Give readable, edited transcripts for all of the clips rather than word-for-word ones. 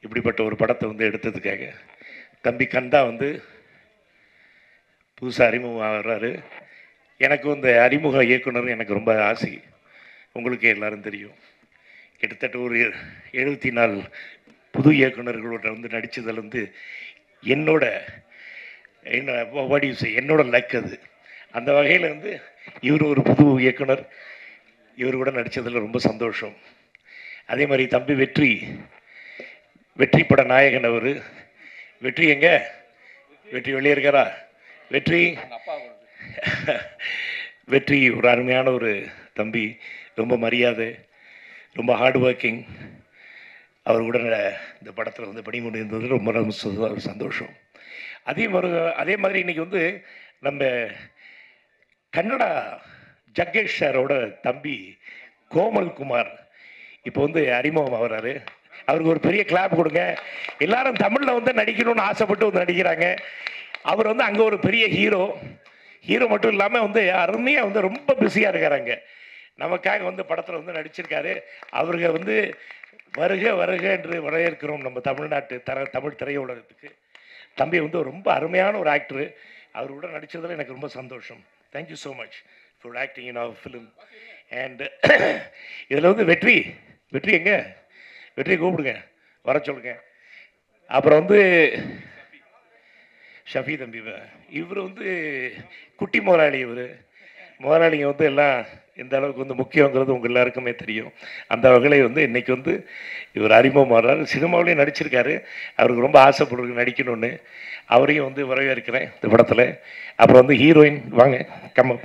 இப்படிப்பட்ட ஒரு படத்தை வந்து எடுத்ததுக்காக. தம்பி கந்தா வந்து புதுசாக அறிமுகம் ஆகிறாரு. எனக்கும் இந்த அறிமுக இயக்குனர் எனக்கு ரொம்ப ஆசை. உங்களுக்கு எல்லாரும் தெரியும். கிட்டத்தட்ட ஒரு 74 புது இயக்குநர்களோட வந்து நடித்ததில் வந்து என்னோட என்னோட லக் அது. அந்த வகையில் வந்து இவர் ஒரு புது இயக்குனர், இவர் கூட நடித்ததில் ரொம்ப சந்தோஷம். அதே மாதிரி தம்பி வெற்றி பட நாயகன் அவர். வெற்றி எங்க? வெற்றி வெளியே இருக்காரா? வெற்றி ஒரு அருமையான ஒரு தம்பி, ரொம்ப மரியாதை, ரொம்ப ஹார்ட் ஒர்க்கிங். அவர் கூட இந்த படத்தில் வந்து பணிபுரிந்தது ரொம்ப சந்தோஷம். அதே மாதிரி இன்னைக்கு வந்து நம்ம கன்னடா ஜக்கேஷ் சாரோட தம்பி கோமல் குமார் இப்போ வந்து அறிமுகம் ஆகிறாரு. அவருக்கு ஒரு பெரிய கிளாப் கொடுங்க. எல்லாரும் தமிழில் வந்து நடிக்கணும்னு ஆசைப்பட்டு வந்து நடிக்கிறாங்க. அவர் வந்து அங்கே ஒரு பெரிய ஹீரோ மட்டும் இல்லாமல் வந்து அருமையாக வந்து ரொம்ப பிஸியாக இருக்கிறாங்க. நமக்காக வந்து படத்தில் வந்து நடிச்சிருக்காரு. அவருக்கு வந்து வருக என்று வரவேற்கிறோம் நம்ம தமிழ்நாட்டு தமிழ் திரையுலகத்துக்கு. தம்பி வந்து ரொம்ப அருமையான ஒரு ஆக்டரு. அவர் கூட நடித்ததில் எனக்கு ரொம்ப சந்தோஷம். Thank you so much for acting in our film. And இதில் வந்து வெற்றி எங்க? வெற்றியை கூப்பிடுங்க, வர சொல்லுங்க. அப்புறம் வந்து ஷஃபி தம்பி, இவர் வந்து குட்டி முதலாளி. முதலாளிங்க வந்து எல்லாம் எந்த அளவுக்கு வந்து முக்கியங்கிறது உங்கள் எல்லாருக்குமே தெரியும். அந்த வகையில் வந்து இன்றைக்கி வந்து இவர் அறிமுகம் ஆகிறார். சினிமாவிலையும் நடிச்சிருக்காரு. அவருக்கு ரொம்ப ஆசைப்படுறது நடிக்கணும்னு. அவரையும் வந்து வரவேற்கிறேன் இந்த படத்தில். அப்புறம் வந்து ஹீரோயின் வாங்க கம்ம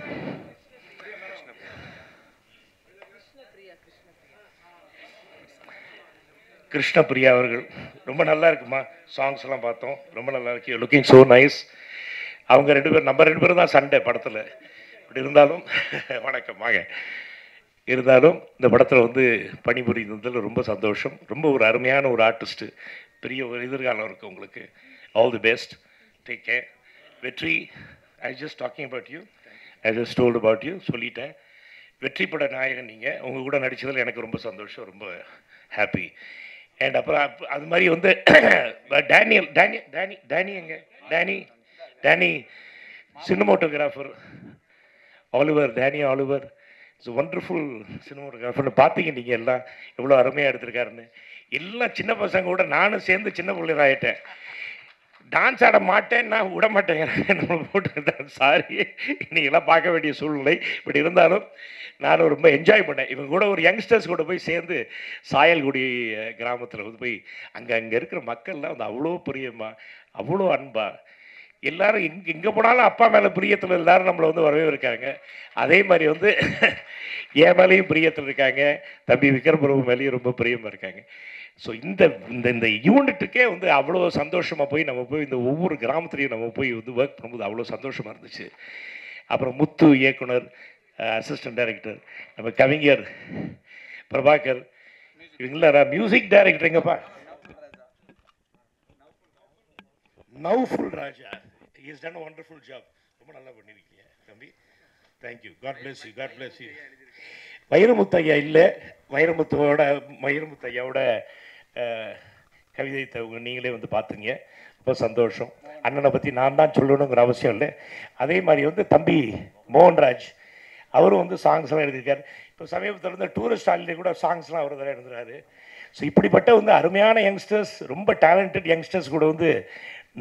கிருஷ்ணபிரியா அவர்கள். ரொம்ப நல்லா இருக்குமா, சாங்ஸ் எல்லாம் பார்த்தோம், ரொம்ப நல்லா இருக்கு. Looking so nice. அவங்க நம்ம ரெண்டு பேரும் தான் சண்டை படத்தில். இப்படி இருந்தாலும் வணக்கம் வாங்க. இருந்தாலும் இந்த படத்தில் வந்து பணிபுரிந்ததில் ரொம்ப சந்தோஷம். ரொம்ப ஒரு அருமையான ஒரு ஆர்டிஸ்ட்டு. பெரிய ஒரு எதிர்காலம் இருக்குது உங்களுக்கு. All the best. Take care. வெற்றி, I just talking about you, I just told about you சொல்லிட்டேன். வெற்றி பட நாயகன் நீங்கள். உங்கள் கூட நடித்ததில் எனக்கு ரொம்ப சந்தோஷம், ரொம்ப ஹாப்பி. அண்ட் அப்புறம் அது மாதிரி வந்து Danny cinematographer Danny Oliver it's wonderful சினிமோட்டோகிராஃபர்னு பார்த்தீங்க நீங்கள் எல்லாம் எவ்வளோ அருமையாக எடுத்திருக்காருன்னு. எல்லாம் சின்ன பசங்க கூட நானும் சேர்ந்து சின்ன பிள்ளைகளாகிட்டேன். டான்ஸ் ஆட மாட்டேன், நான் விட மாட்டேங்கிறேன் போட்டு. சாரி, நீங்களாம் பார்க்க வேண்டிய சூழ்நிலை. இப்படி இருந்தாலும் நானும் ரொம்ப என்ஜாய் பண்ணேன். இவங்க கூட ஒரு யங்ஸ்டர்ஸ் கூட போய் சேர்ந்து சாயல்குடி கிராமத்தில் வந்து போய் அங்கே இருக்கிற மக்கள்லாம் வந்து அவ்வளோ பிரியமா, அவ்வளோ அன்பா, எல்லாரும் எங்கே போனாலும் அப்பா மேலே பிரியத்தில் எல்லாரும் நம்மளை வந்து வரவே இருக்காங்க. அதே மாதிரி வந்து என் மேலேயும் பிரியத்தில் இருக்காங்க. தம்பி விக்ரம் பிரபு மேலேயும் ரொம்ப பிரியமாக இருக்காங்க. ஸோ இந்த யூனிட்டுக்கே வந்து அவ்வளோ சந்தோஷமாக போய் நம்ம போய் இந்த ஒவ்வொரு கிராமத்துலேயும் நம்ம போய் வந்து ஒர்க் பண்ணும்போது அவ்வளோ சந்தோஷமாக இருந்துச்சு. அப்புறம் முத்து இயக்குனர், அசிஸ்டன்ட் டைரக்டர், நம்ம கவிஞர் பிரபாகர், இவங்கள மியூசிக் டைரக்டர் எங்கப்பா நௌஃபுல் ராஜா, he has done a wonderful job. ரொம்ப நல்லா பண்ணியிருக்கீங்க தம்பி. Thank you. God bless you, God bless you. Vairamuthu ஐயா இல்லை, வைரமுத்து ஐயாவோட கவிதை நீங்களே வந்து பார்த்துங்க. ரொம்ப சந்தோஷம். அண்ணனை பற்றி நான் தான் சொல்லணுங்கிற அவசியம் இல்லை. அதே மாதிரி வந்து தம்பி மோகன்ராஜ், அவரும் வந்து சாங்ஸ்லாம் எழுதியிருக்காரு. இப்போ சமீபத்தில் வந்து டூரிஸ்ட் ஹாலிடே கூட சாங்ஸ்லாம் அவர் தான் எழுதுறாரு. ஸோ இப்படிப்பட்ட வந்து அருமையான யங்ஸ்டர்ஸ், ரொம்ப டேலண்டட் யங்ஸ்டர்ஸ் கூட வந்து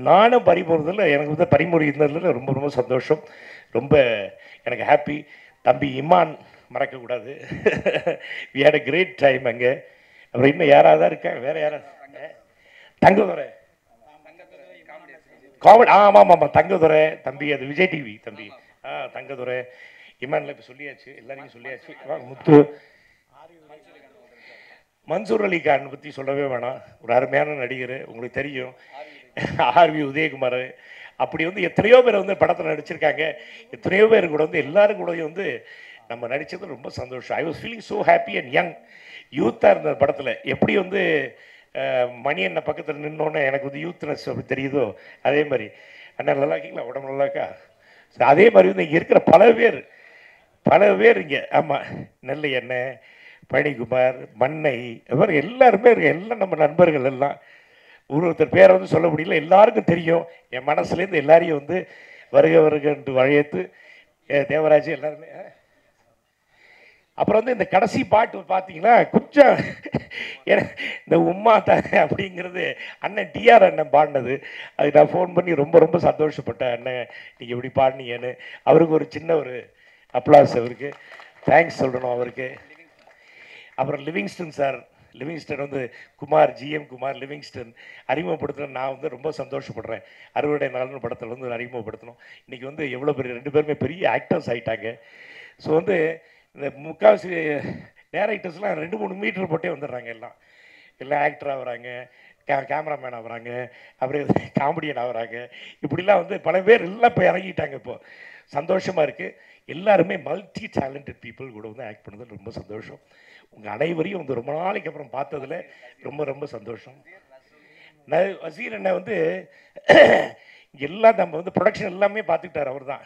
நானும் எனக்கு வந்து பரிமுறைந்ததில் ரொம்ப ரொம்ப சந்தோஷம். ரொம்ப எனக்கு ஹாப்பி. தம்பி இமான் மறக்கக்கூடாது. We had a great time அங்கே. அப்புறம் இன்னும் யாராவது இருக்கேன், வேறு யாராவது? தங்கதுரை காமெடி. ஆமாம் தங்கதுரை தம்பி, அது விஜய் டிவி தம்பி. தங்கதுரை, இமான்ல இப்போ சொல்லியாச்சு, எல்லாரையும் சொல்லியாச்சு. முத்து, மன்சூர் அலி கான் பற்றி சொல்லவே வேணாம், ஒரு அருமையான நடிகர், உங்களுக்கு தெரியும். ஆர்வி உதயகுமார், அப்படி வந்து எத்தனையோ பேர் வந்து படத்தில் நடிச்சிருக்காங்க. எத்தனையோ பேர் கூட வந்து எல்லாரும் கூட வந்து நம்ம நடித்தது ரொம்ப சந்தோஷம். I was feeling so happy and young, யூத்தாக இருந்த படத்தில். எப்படி வந்து மணி என்ன பக்கத்தில் நின்னோன்னே எனக்கு வந்து யூத்னஸ் அப்படி தெரியுதோ, அதே மாதிரி அண்ணா நல்லா இருக்கீங்களா, உடம்பு நல்லா இருக்கா. அதே மாதிரி வந்து இங்கே இருக்கிற பல பேர் இங்கே, ஆமாம், நெல்லை அண்ணன், பழனிக்குமார், மன்னை, எல்லோருமே எல்லாம் நம்ம நண்பர்கள் எல்லாம். ஒருத்தர் பேரை வந்து சொல்ல முடியல, எல்லாருக்கும் தெரியும். என் மனசுலேருந்து எல்லாரையும் வந்து வருக வருகன்ட்டு வழையத்து தேவராஜ் எல்லாருமே. அப்புறம் வந்து இந்த கடைசி பாட்டு பார்த்தீங்கன்னா கொஞ்சம் இந்த உம்மா தானே அப்படிங்கிறது அண்ணன் டிஆர் அண்ணன் பாடினது. அதுக்கு நான் ஃபோன் பண்ணி ரொம்ப ரொம்ப சந்தோஷப்பட்டேன். அண்ணன் நீங்கள் இப்படி பாடினீங்கன்னு. அவருக்கு ஒரு சின்ன ஒரு அப்ளாஸ், அவருக்கு தேங்க்ஸ் சொல்லணும் அவருக்கு. அப்புறம் லிவிங்ஸ்டன் சார், லிவிங்ஸ்டன் வந்து குமார், ஜிஎம் குமார் லிவிங்ஸ்டன் அறிமுகப்படுத்தணும். நான் வந்து ரொம்ப சந்தோஷப்படுறேன். அறுவடை நாள்னு படத்தில் வந்து அறிமுகப்படுத்தணும். இன்றைக்கி வந்து எவ்வளோ பெரிய 2 பேருமே பெரிய ஆக்டர்ஸ் ஆகிட்டாங்க. ஸோ வந்து இந்த முக்கால்வாசி டேரக்டர்ஸ்லாம் 2-3 மீட்டர் போட்டே வந்துடுறாங்க. எல்லாம் ஆக்டர் ஆகுறாங்க, கேமராமேன் ஆகுறாங்க, அப்புறம் காமெடியன் ஆகுறாங்க. இப்படிலாம் வந்து பல பேர் எல்லாம் இப்போ இறங்கிட்டாங்க. இப்போது சந்தோஷமாக இருக்குது. எல்லாருமே மல்டி டேலண்டட் பீப்புள் கூட வந்து ஆக்ட் பண்ணதில் ரொம்ப சந்தோஷம். உங்கள் அனைவரையும் வந்து ரொம்ப நாளைக்கு அப்புறம் பார்த்ததில் ரொம்ப ரொம்ப சந்தோஷம். வசீர் அண்ணன் வந்து எல்லாம் நம்ம வந்து ப்ரொடக்ஷன் எல்லாமே பார்த்துக்கிட்டார். அவர் தான்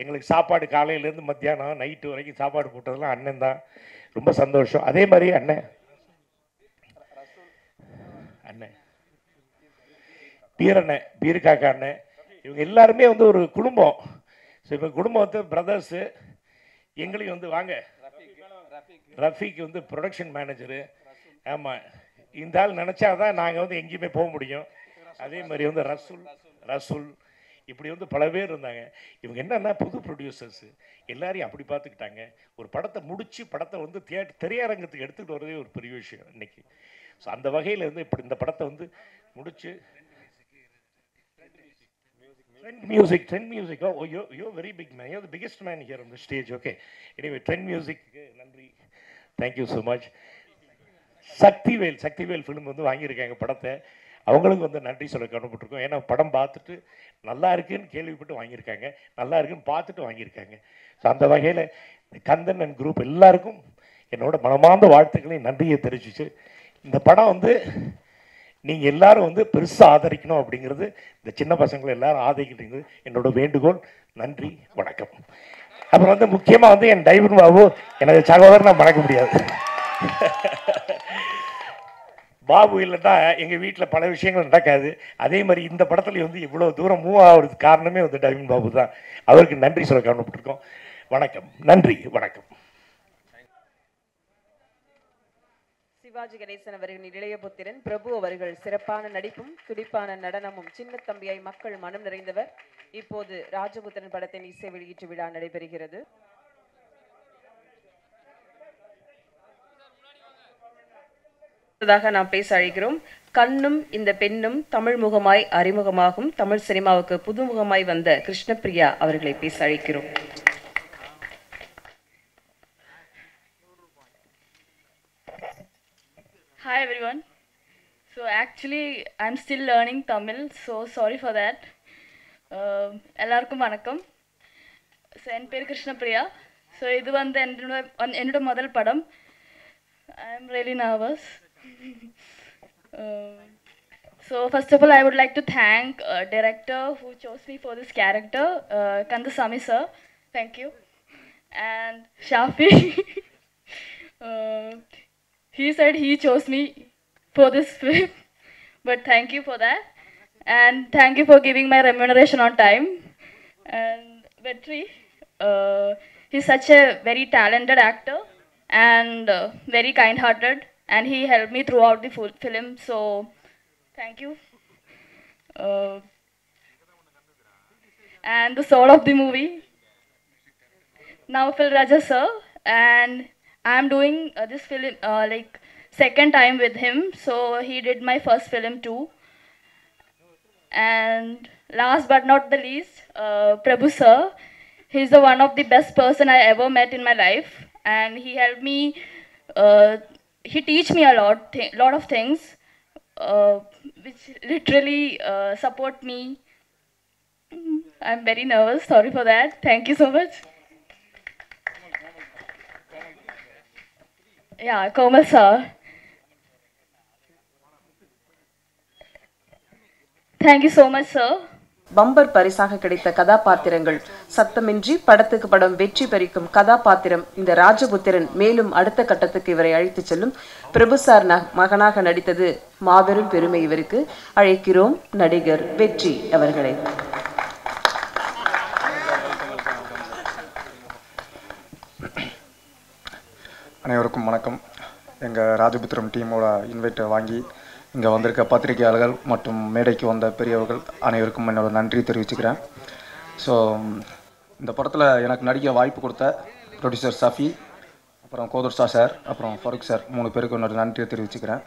எங்களுக்கு சாப்பாடு காலையிலேருந்து மத்தியானம் நைட்டு வரைக்கும் சாப்பாடு போட்டதெல்லாம் அண்ணன் தான். ரொம்ப சந்தோஷம். அதே மாதிரி அண்ணன் பீரண்ணன், பீருக்காக்கா அண்ணன், இவங்க எல்லாருமே வந்து ஒரு குடும்பம். ஸோ இப்போ குடும்பம் வந்து பிரதர்ஸு. எங்களையும் வந்து வாங்க, ரஃபீக் வந்து ப்ரொடக்ஷன் மேனேஜரு. ஆமாம், இந்த ஆள் நினச்சா தான் நாங்கள் வந்து எங்கேயுமே போக முடியும். அதே மாதிரி வந்து ரசூல் இப்படி வந்து பல பேர் இருந்தாங்க. இவங்க என்னன்னா புது ப்ரொடியூசர்ஸு எல்லாரையும் அப்படி பார்த்துக்கிட்டாங்க. ஒரு படத்தை முடித்து படத்தை வந்து திரையரங்கத்துக்கு எடுத்துகிட்டு வரதே ஒரு பெரிய விஷயம் இன்றைக்கி. ஸோ அந்த வகையில் வந்து இப்படி இந்த படத்தை வந்து முடித்து Trend Music. Oh, you're very big man. You're the biggest man here on the stage. Okay. Anyway, Trend Music. நன்றி. Thank you so much. Sakthivel film வந்து வாங்கியிருக்காங்க படத்தை. அவங்களுக்கு வந்து நன்றி சொல்ல கடமைப்பட்டிருக்கோம். ஏன்னா படம் பார்த்துட்டு நல்லா இருக்குன்னு கேள்விப்பட்டு வாங்கியிருக்காங்க, நல்லா இருக்குன்னு பார்த்துட்டு வாங்கியிருக்காங்க. ஸோ அந்த வகையில் கந்தன் அண்ட் குரூப் எல்லாருக்கும் என்னோட மனமார்ந்த வாழ்த்துக்களையும் நன்றியை தெரிவிச்சு, இந்த படம் வந்து நீங்கள் எல்லாரும் வந்து பெருசாக ஆதரிக்கணும் அப்படிங்கிறது, இந்த சின்ன பசங்களை எல்லாரும் ஆதரிக்கிறது என்னோட வேண்டுகோள். நன்றி, வணக்கம். அப்புறம் வந்து முக்கியமாக வந்து என் டைவர் பாபு, எனது சகோதரன் நான் மறக்க முடியாது. பாபு இல்லைன்னா எங்கள் வீட்டில் பல விஷயங்கள் நடக்காது. அதே மாதிரி இந்த படத்துல வந்து இவ்வளோ தூரம் மூவ் ஆகிறதுக்கு காரணமே வந்து டைவின் பாபு தான். அவருக்கு நன்றி சொல்ல காரணப்பட்டிருக்கோம். வணக்கம், நன்றி, வணக்கம். சிவாஜி கணேசன் அவர்களின் இளையபுத்திரன் பிரபு அவர்கள் சிறப்பான நடிப்பும் துடிப்பான நடனமும் சின்ன தம்பியாய் மக்கள் மனம் நிறைந்தவர். இப்போது ராஜபுத்திரன் படத்தின் இசை வெளியீட்டு விழா நடைபெறுகிறது. நாம் பேச அழைக்கிறோம். கண்ணும் இந்த பெண்ணும் தமிழ் முகமாய் அறிமுகமாகும் தமிழ் சினிமாவுக்கு புதுமுகமாய் வந்த கிருஷ்ணபிரியா அவர்களை பேச அழைக்கிறோம். Hi everyone. So actually I'm still learning Tamil, so sorry for that. எல்லாருக்கும் வணக்கம். ஸோ என் பேர் கிருஷ்ணபிரியா. ஸோ இது வந்து என்னோட முதல் படம். I am really nervous. So first of all I would like to thank director who chose me for this character, Kandasamy sir. Thank you. And Shafi. He said he chose me for this film, but thank you for that, and thank you for giving my remuneration on time. And Vetri, he's such a very talented actor and very kind-hearted, and he helped me throughout the full film, so thank you. And the soul of the movie, Naufal Raja sir, and I'm doing this film like second time with him, so he did my first film too. And last but not the least, Prabhu sir, he's the one of the best person I ever met in my life, and he helped me, he teach me a lot of things, which literally support me. I'm very nervous, sorry for that. Thank you so much. Yeah, Komal sir. Thank you so much, sir. Bumper பரிசாக கிடைத்த கதாபாத்திரங்கள், சத்தமின்றி படத்துக்கு படம் வெற்றி பறிக்கும் கதாபாத்திரம், இந்த ராஜபுத்திரன் மேலும் அடுத்த கட்டத்துக்கு இவரை அழைத்து செல்லும். பிரபு சார் மகனாக நடித்தது மாபெரும் பெருமை இவருக்கு. அழைக்கிறோம் நடிகர் வெற்றி அவர்களை. அனைவருக்கும் வணக்கம். எங்கள் ராஜபுத்திரம் டீமோட இன்வைட்டை வாங்கி இங்கே வந்திருக்க பத்திரிகையாளர்கள் மற்றும் மேடைக்கு வந்த பெரியவர்கள் அனைவருக்கும் என்னோட நன்றி தெரிவிச்சுக்கிறேன். ஸோ இந்த படத்தில் எனக்கு நடிக்க வாய்ப்பு கொடுத்த ப்ரொடியூசர் சஃபி, அப்புறம் கோதர்ஷா சார், அப்புறம் ஃபருக் சார், 3 பேருக்கு என்னோட நன்றியை தெரிவிச்சுக்கிறேன்.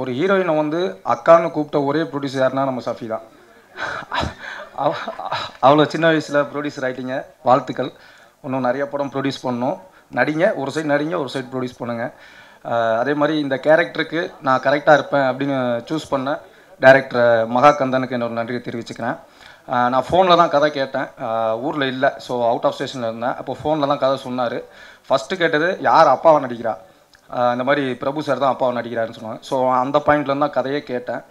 ஒரு ஹீரோயினை வந்து அக்கான்னு கூப்பிட்ட ஒரே ப்ரொடியூசர் யாருன்னா நம்ம சஃபி தான். அவ்வளோ சின்ன வயசில் ப்ரொடியூசர் ஆகிட்டீங்க, வாழ்த்துக்கள். இன்னும் நிறைய படம் ப்ரொடியூஸ் பண்ணணும். நடிங்க, ஒரு சைடு நடிங்க, ஒரு சைடு ப்ரொடியூஸ் பண்ணுங்கள். அதே மாதிரி இந்த கேரக்டருக்கு நான் கரெக்டாக இருப்பேன் அப்படின்னு சூஸ் பண்ண டைரக்டர் மகாகந்தனுக்கு என்னோட நன்றியை தெரிவிச்சுக்கிறேன். நான் ஃபோனில் தான் கதை கேட்டேன், ஊரில் இல்லை, ஸோ அவுட் ஆஃப் ஸ்டேஷனில் இருந்தேன். அப்போ ஃபோனில் தான் கதை சொன்னார். ஃபஸ்ட்டு கேட்டது யார் அப்பாவை நடிக்கிறா, இந்த மாதிரி பிரபு சார் தான் அப்பாவை நடிக்கிறாருன்னு சொன்னாங்க. ஸோ அந்த பாயிண்ட்லேருந்து தான் கதையே கேட்டேன்.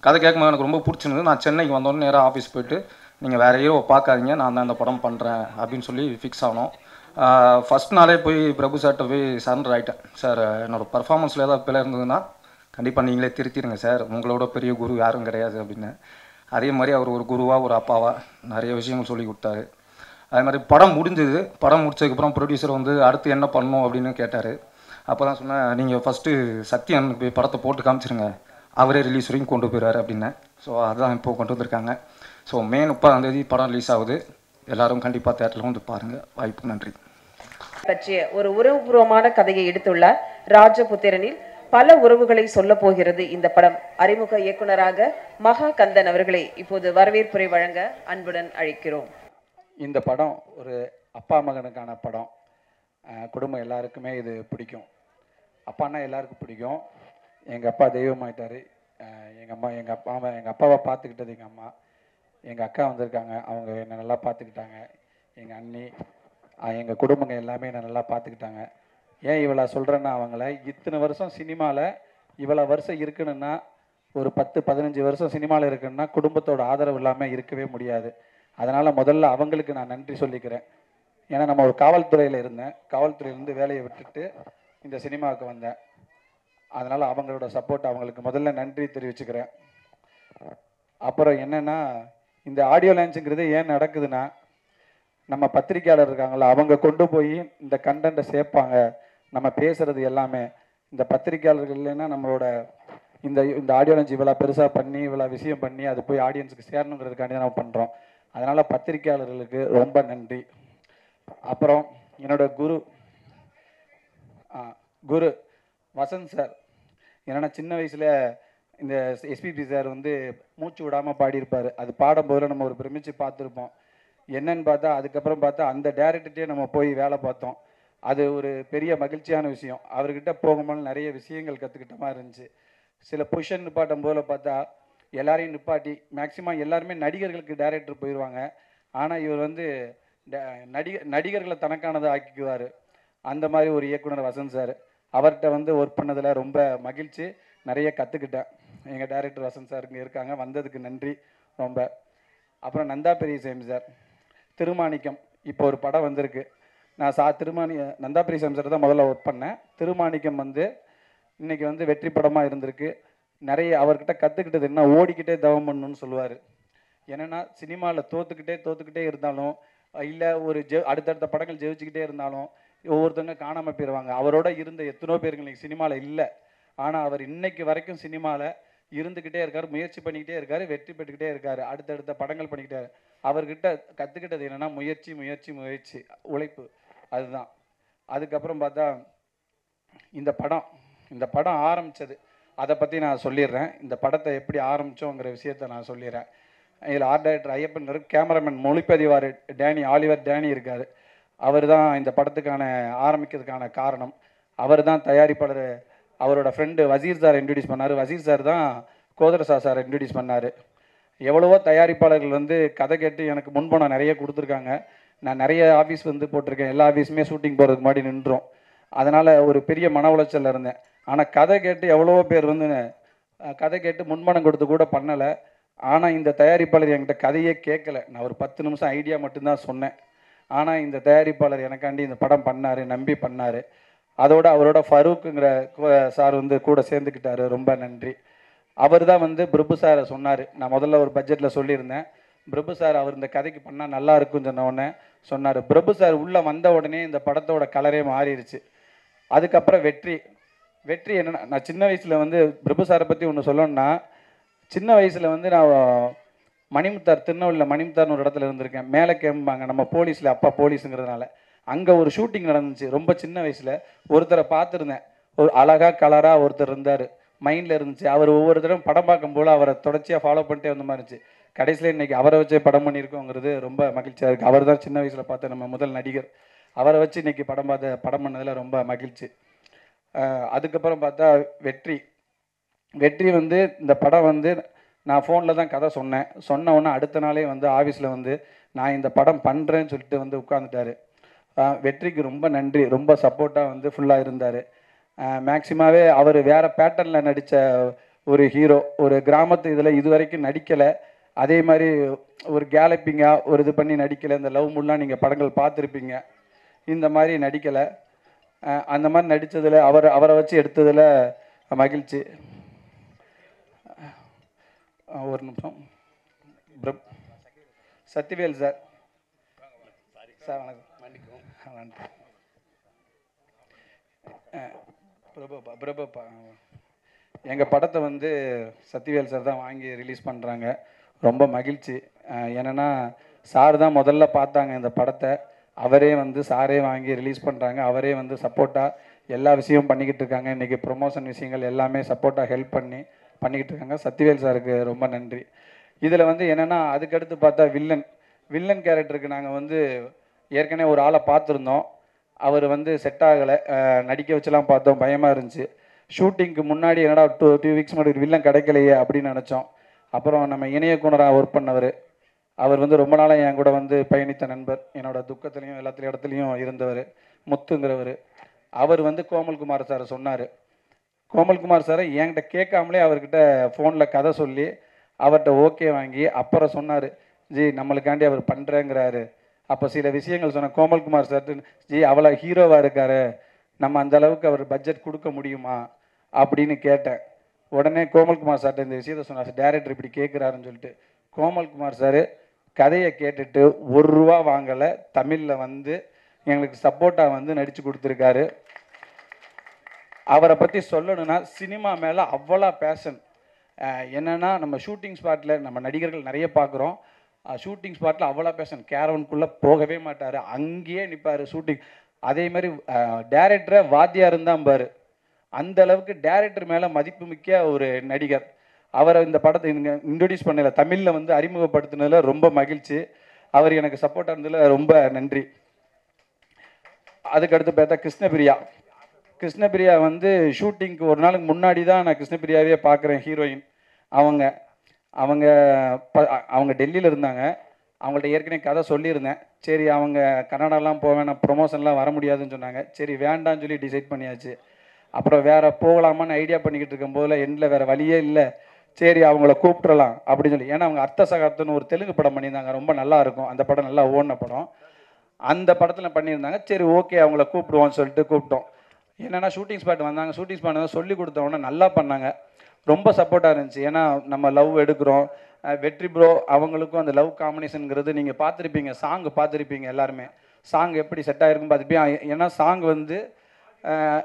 கதை கேட்கும்போது எனக்கு ரொம்ப பிடிச்சிருந்தது. நான் சென்னைக்கு வந்தோடனே நேராக ஆஃபீஸ் போய்ட்டு நீங்கள் வேறு ஹீரோவை பார்க்காதீங்க, நான் தான் இந்த படம் பண்ணுறேன் அப்படின்னு சொல்லி ஃபிக்ஸ் ஆனோம். ஃபஸ்ட் நாளே போய் பிரபு சார்கிட்ட போய் சரண்டர் ஆகிட்டேன். சார், என்னோடய பர்ஃபார்மன்ஸில் ஏதாவது பிள்ளை இருந்ததுன்னா கண்டிப்பாக நீங்களே திருத்திடுங்க சார், உங்களோட பெரிய குரு யாரும் கிடையாது அப்படின்னு. அதே மாதிரி அவர் ஒரு குருவாக, ஒரு அப்பாவாக நிறைய விஷயங்கள் சொல்லி கொடுத்தாரு. அதே மாதிரி படம் முடிஞ்சது. படம் முடிச்சதுக்கப்புறம் ப்ரொடியூசர் வந்து அடுத்து என்ன பண்ணணும் அப்படின்னு கேட்டார். அப்போ தான் சொன்னேன், நீங்கள் ஃபஸ்ட்டு சத்யனுக்கு போய் படத்தை போட்டு காமிச்சிருங்க, அவரே ரிலீஸ் வரைக்கும் கொண்டு போயிடுவார் அப்படின்னேன். ஸோ அதுதான் இப்போது கொண்டு வந்திருக்காங்க. ஸோ மே 30 படம் ரிலீஸ் ஆகுது. எல்லாரும் கண்டிப்பாக தேட்டரில் வந்து பாருங்கள். வாய்ப்பு நன்றி. பற்றிய ஒரு உறவுபூர்வமான கதையை எடுத்துள்ளார். ராஜபுத்திரனில் பல உறவுகளை சொல்ல போகிறது இந்த படம். அறிமுக இயக்குனராக மகாகந்தன் அவர்களை இப்போது வரவேற்புரை வழங்க அன்புடன் அழைக்கிறோம். இந்த படம் ஒரு அப்பா மகனுக்கான படம். குடும்பம் எல்லாருக்குமே இது பிடிக்கும். அப்பான்னா எல்லாருக்கும் பிடிக்கும். எங்கள் அப்பா தெய்வமாயிட்டார். எங்கள் அப்பாவை பார்த்துக்கிட்டது எங்கள் அம்மா. எங்கள் அக்கா வந்திருக்காங்க, அவங்க என்னை நல்லா பார்த்துக்கிட்டாங்க. எங்கள் அண்ணி, எங்கள் குடும்பங்க எல்லாமே என்னை நல்லா பார்த்துக்கிட்டாங்க. ஏன் இவ்வளோ சொல்கிறேன்னா, அவங்கள இத்தனை வருஷம் சினிமாவில் இவ்வளோ வருஷம் இருக்கணும்னா, ஒரு 10-15 வருஷம் சினிமாவில் இருக்கணும்னா குடும்பத்தோட ஆதரவு இல்லாமல் இருக்கவே முடியாது. அதனால் முதல்ல அவங்களுக்கு நான் நன்றி சொல்லிக்கிறேன். ஏன்னா நம்ம ஒரு காவல்துறையில் இருந்தேன், காவல்துறையிலேருந்து வேலையை விட்டுட்டு இந்த சினிமாவுக்கு வந்தேன். அதனால் அவங்களோட சப்போர்ட், அவங்களுக்கு முதல்ல நன்றி தெரிவிச்சுக்கிறேன். அப்புறம் என்னென்னா, இந்த ஆடியோ லான்ச்சுங்கிறது ஏன் நடக்குதுன்னா, நம்ம பத்திரிக்கையாளர் இருக்காங்களா, அவங்க கொண்டு போய் இந்த கண்டென்ட்டை சேர்ப்பாங்க. நம்ம பேசுகிறது எல்லாமே இந்த பத்திரிக்கையாளர்கள் இல்லைன்னா நம்மளோட இந்த ஆடியோ லான்ச் இவ்வளோ பெருசாக பண்ணி, இவ்வளோ விஷயம் பண்ணி அது போய் ஆடியன்ஸுக்கு சேரணுங்கிறதுக்காண்டி நம்ம பண்ணுறோம். அதனால் பத்திரிக்கையாளர்களுக்கு ரொம்ப நன்றி. அப்புறம் என்னோட குரு வசந்த் சார். ஏன்னா சின்ன வயசில் இந்த எஸ்பிபி சார் வந்து மூச்சு விடாமல் பாடியிருப்பார். அது பாடும்போது நம்ம ஒரு பிரமிச்சு பார்த்துருப்போம். என்னன்னு பார்த்தா அதுக்கப்புறம் பார்த்தா அந்த டேரக்டர்கிட்டே நம்ம போய் வேலை பார்த்தோம். அது ஒரு பெரிய மகிழ்ச்சியான விஷயம். அவர்கிட்ட போகும்போது நிறைய விஷயங்கள் கற்றுக்கிட்ட மாதிரி இருந்துச்சு. சில பொசிஷன் நிப்பாட்டும் போல பார்த்தா எல்லாரையும் நிப்பாட்டி மேக்சிமம் எல்லாருமே நடிகர்களுக்கு டேரக்டர் போயிடுவாங்க. ஆனால் இவர் வந்து நடிகர்களை தனக்கானதை ஆக்கிக்குவார். அந்த மாதிரி ஒரு இயக்குனர் வசந்த் சார். அவர்கிட்ட வந்து ஒர்க் பண்ணதில் ரொம்ப மகிழ்ச்சி, நிறைய கற்றுக்கிட்டேன். எங்கள் டைரக்டர் வசந்த் சார் இங்கே இருக்காங்க, வந்ததுக்கு நன்றி ரொம்ப. அப்புறம் நந்தா பெரியசாமி சார், திருமாணிக்கம் இப்போ ஒரு படம் வந்திருக்கு. நான் நந்தா பெரியசாமி சார் தான் முதல்ல ஒர்க் பண்ணேன். திருமாணிக்கம் வந்து இன்றைக்கி வந்து வெற்றி படமாக இருந்திருக்கு. நிறைய அவர்கிட்ட கற்றுக்கிட்டது என்ன, ஓடிக்கிட்டே தவம் பண்ணணும்னு சொல்லுவார். என்னென்னா சினிமாவில் தோற்றுக்கிட்டே இருந்தாலும், இல்லை ஒரு அடுத்தடுத்த படங்கள் ஜெயிச்சுக்கிட்டே இருந்தாலும் ஒவ்வொருத்தவங்க காணாமல் போயிடுவாங்க. அவரோட இருந்த எத்தனோ பேருக்கு இன்றைக்கி சினிமாவில் இல்லை. ஆனால் அவர் இன்னைக்கு வரைக்கும் சினிமாவில் இருந்துக்கிட்டே இருக்கார், முயற்சி பண்ணிக்கிட்டே இருக்கார், வெற்றி பெற்றுக்கிட்டே இருக்கார், அடுத்தடுத்த படங்கள் பண்ணிக்கிட்டே. அவர்கிட்ட கற்றுக்கிட்டது என்னென்னா முயற்சி, உழைப்பு, அதுதான். அதுக்கப்புறம் பார்த்தா இந்த படம் ஆரம்பித்தது, அதை பற்றி நான் சொல்லிடுறேன். இந்த படத்தை எப்படி ஆரம்பித்தோங்கிற விஷயத்தை நான் சொல்லிடுறேன். இதில் ஆர்ட் டைரக்டர் ஐயப்பன் இருக்கு, கேமராமேன் மொழிப்பதிவார் ஆலிவர் டேனி இருக்கார். அவர் தான் இந்த படத்துக்கான ஆரம்பிக்கிறதுக்கான காரணம். அவர் தான் தயாரிப்பாளர். அவரோட ஃப்ரெண்டு வசீர் சார் இன்ட்ரடியூஸ் பண்ணார். வசீர் சார் தான் கோதரசா சார் இன்ட்ரடியூஸ் பண்ணார். எவ்வளவோ தயாரிப்பாளர்கள் வந்து கதை கேட்டு எனக்கு முன்பணம் நிறைய கொடுத்துருக்காங்க. நான் நிறைய ஆஃபீஸ் வந்து போட்டிருக்கேன். எல்லா ஆஃபீஸுமே ஷூட்டிங் போகிறதுக்கு முன்னாடி நின்றோம். அதனால் ஒரு பெரிய மன உளைச்சலில் இருந்தேன். ஆனால் கதை கேட்டு எவ்வளவோ பேர் வந்து கதை கேட்டு முன்பணம் கொடுத்து கூட பண்ணலை. ஆனால் இந்த தயாரிப்பாளர் என்கிட்ட கதையே கேட்கல. நான் ஒரு 10 நிமிஷம் ஐடியா மட்டும்தான் சொன்னேன். ஆனால் இந்த தயாரிப்பாளர் எனக்காண்டி இந்த படம் பண்ணார், நம்பி பண்ணார். அதோட அவரோட ஃபரூக்குங்கிற சார் வந்து கூட சேர்ந்துக்கிட்டாரு. ரொம்ப நன்றி. அவர் தான் வந்து பிரபு சாரை சொன்னார். நான் முதல்ல ஒரு பட்ஜெட்டில் சொல்லியிருந்தேன். பிரபு சார் அவர் இந்த கதைக்கு பண்ணால் நல்லா இருக்குன்னு சொன்ன உடனே சொன்னார். பிரபு சார் உள்ளே வந்த உடனே இந்த படத்தோட கலரே மாறிடுச்சு. அதுக்கப்புறம் வெற்றி என்னென்னா, நான் சின்ன வயசில் வந்து பிரபு சாரை பற்றி ஒன்று சொல்லணும்னா, சின்ன வயசில் வந்து நான் மணிமுத்தார், திருநெல்வேலியில் மணிமுத்தார்னு ஒரு இடத்துல இருந்திருக்கேன். மேலே கேம்பாங்க, நம்ம போலீஸில் அப்பா போலீஸுங்கிறதுனால அங்கே ஒரு ஷூட்டிங் நடந்துச்சு. ரொம்ப சின்ன வயசில் ஒருத்தரை பார்த்துருந்தேன். ஒரு அழகாக கலராக ஒருத்தர் இருந்தார், மைண்டில் இருந்துச்சு. அவர் ஒவ்வொரு தடவை படம் பார்க்கும்போது அவரை தொடர்ச்சியாக ஃபாலோ பண்ணிட்டே வந்த மாதிரி இருந்துச்சு. கடைசியில் இன்றைக்கி அவரை வச்சே படம் பண்ணியிருக்கோங்கிறது ரொம்ப மகிழ்ச்சியாக இருக்குது. அவர் தான் சின்ன வயசில் பார்த்த நம்ம முதல் நடிகர். அவரை வச்சு இன்றைக்கி படம் பண்ணதில் ரொம்ப மகிழ்ச்சி. அதுக்கப்புறம் பார்த்தா வெற்றி வந்து இந்த படம் வந்து நான் ஃபோனில் தான் கதை சொன்ன உடனே அடுத்த நாளே வந்து ஆஃபீஸில் வந்து நான் இந்த படம் பண்ணுறேன்னு சொல்லிட்டு வந்து உட்காந்துட்டாரு. வெற்றிக்கு ரொம்ப நன்றி. ரொம்ப சப்போர்ட்டாக வந்து ஃபுல்லாக இருந்தார். மேக்சிமாவே அவர் வேறு பேட்டர்னில் நடித்த ஒரு ஹீரோ. ஒரு கிராமத்து இதில் இது வரைக்கும் நடிக்கலை. அதே மாதிரி ஒரு கேலப்பிங்காக ஒரு இது பண்ணி நடிக்கலை. இந்த லவ் முல்லாம் நீங்கள் படங்கள் பார்த்துருப்பீங்க. இந்த மாதிரி நடிக்கலை. அந்த மாதிரி நடித்ததில் அவரை வச்சு எடுத்ததில் மகிழ்ச்சி. ஒரு நிமிஷம். சத்யவேல் சார் வணக்கம். பிரபுப்பா எங்கள் படத்தை வந்து சத்யவேல் சார் தான் வாங்கி ரிலீஸ் பண்ணுறாங்க. ரொம்ப மகிழ்ச்சி. என்னென்னா சார் தான் முதல்ல பார்த்தாங்க இந்த படத்தை. அவரே வந்து சாரே வாங்கி ரிலீஸ் பண்ணுறாங்க. அவரே வந்து சப்போர்ட்டாக எல்லா விஷயமும் பண்ணிக்கிட்டு இருக்காங்க. இன்றைக்கி ப்ரொமோஷன் விஷயங்கள் எல்லாமே சப்போர்ட்டாக ஹெல்ப் பண்ணிக்கிட்டு இருக்காங்க. சத்யவேல் சாருக்கு ரொம்ப நன்றி. இதில் வந்து என்னென்னா அதுக்கடுத்து பார்த்தா வில்லன் கேரக்டருக்கு நாங்கள் வந்து ஏற்கனவே ஒரு ஆளை பார்த்துருந்தோம். அவர் வந்து செட் ஆகலை. நடிக்க வச்சுலாம் பார்த்தோம், பயமாக இருந்துச்சு. ஷூட்டிங்க்கு முன்னாடி என்னடா டூ வீக்ஸ் முன்னாடி வில்லன் கிடைக்கலையே அப்படின்னு நினச்சோம். அப்புறம் நம்ம இணையக்குனராக ஒர்க் பண்ணவர், அவர் வந்து ரொம்ப நாளாக என் கூட வந்து பயணித்த நண்பர், என்னோட துக்கத்துலேயும் எல்லாத்துலேயும் இடத்துலையும் இருந்தவர், முத்துங்கிறவர். அவர் வந்து கோமல்குமார் சாரை சொன்னார். கோமல்குமார் சாரை என்கிட்ட கேட்காமலே அவர்கிட்ட ஃபோனில் கதை சொல்லி அவர்கிட்ட ஓகே வாங்கி அப்புறம் சொன்னார், ஜி நம்மளுக்காண்டி அவர் பண்ணுறேங்கிறாரு. அப்போ சில விஷயங்கள் சொன்னேன். கோமல்குமார் சார், ஜி அவ்வளோ ஹீரோவாக இருக்கார், நம்ம அந்த அளவுக்கு அவர் பட்ஜெட் கொடுக்க முடியுமா அப்படின்னு கேட்டேன். உடனே கோமல்குமார் சார்கிட்ட இந்த விஷயத்த சொன்னார். டைரக்டர் இப்படி கேட்குறாருன்னு சொல்லிட்டு கோமல்குமார் சார் கதையை கேட்டுட்டு ₹1 வாங்கலை. தமிழில் வந்து எங்களுக்கு சப்போர்ட்டாக வந்து நடித்து கொடுத்துருக்காரு. அவரை பற்றி சொல்லணுன்னா சினிமா மேலே அவ்வளோ பேஷன். என்னென்னா நம்ம ஷூட்டிங் ஸ்பாட்டில் நம்ம நடிகர்கள் நிறைய பார்க்குறோம். ஷூட்டிங் ஸ்பாட்டில் அவ்வளோ பேஷன். கேரவனுக்குள்ளே போகவே மாட்டார், அங்கேயே நிற்பார் ஷூட்டிங். அதே மாதிரி டேரக்டரை வாத்தியார் இருந்தான் பாரு, அந்த அளவுக்கு டேரக்டர் மேலே மதிப்பு மிக்க ஒரு நடிகர். அவரை இந்த படத்தை இன்ட்ரடியூஸ் பண்ணல, தமிழில் வந்து அறிமுகப்படுத்தினதில் ரொம்ப மகிழ்ச்சி. அவர் எனக்கு சப்போர்ட்டாக இருந்ததில் ரொம்ப நன்றி. அதுக்கடுத்து பார்த்தா கிருஷ்ணபிரியா வந்து ஷூட்டிங்க்கு ஒரு நாளுக்கு முன்னாடி தான் நான் கிருஷ்ணபிரியாவே பார்க்குறேன். ஹீரோயின் அவங்க டெல்லியில் இருந்தாங்க. அவங்கள்ட்ட ஏற்கனவே கதை சொல்லியிருந்தேன். சரி அவங்க கன்னடாலாம் போவேன், நான் ப்ரொமோஷன்லாம் வர முடியாதுன்னு சொன்னாங்க. சரி வேண்டான்னு சொல்லி டிசைட் பண்ணியாச்சு. அப்புறம் வேறு போகலாமான்னு ஐடியா பண்ணிக்கிட்டு இருக்கும்போதில் எண்டில் வேறு வழியே இல்லை. சரி அவங்கள கூப்பிட்றலாம் அப்படின்னு சொல்லி, ஏன்னா அவங்க அர்த்த சகாப்தம்னு ஒரு தெலுங்கு படம் பண்ணியிருந்தாங்க, ரொம்ப நல்லா இருக்கும். அந்த படம் நல்லா ஓடின படம். அந்த படத்தில் பண்ணியிருந்தாங்க. சரி ஓகே அவங்கள கூப்பிடுவோன்னு சொல்லிட்டு கூப்பிட்டோம். என்னென்னா ஷூட்டிங் ஸ்பாட் வந்தாங்க. ஷூட்டிங் ஸ்பாட் வந்து சொல்லி கொடுத்தவொடனே நல்லா பண்ணாங்க. ரொம்ப சப்போர்ட்டாக இருந்துச்சு. ஏன்னா நம்ம லவ் எடுக்கிறோம். வெற்றி ப்ரோ அவங்களுக்கும் அந்த லவ் காம்பினேஷனுங்கிறது நீங்கள் பார்த்துருப்பீங்க, சாங் பார்த்துருப்பீங்க. எல்லாருமே சாங் எப்படி செட் ஆகிருக்கும் பார்த்துருப்பீங்க. ஏன்னா சாங் வந்து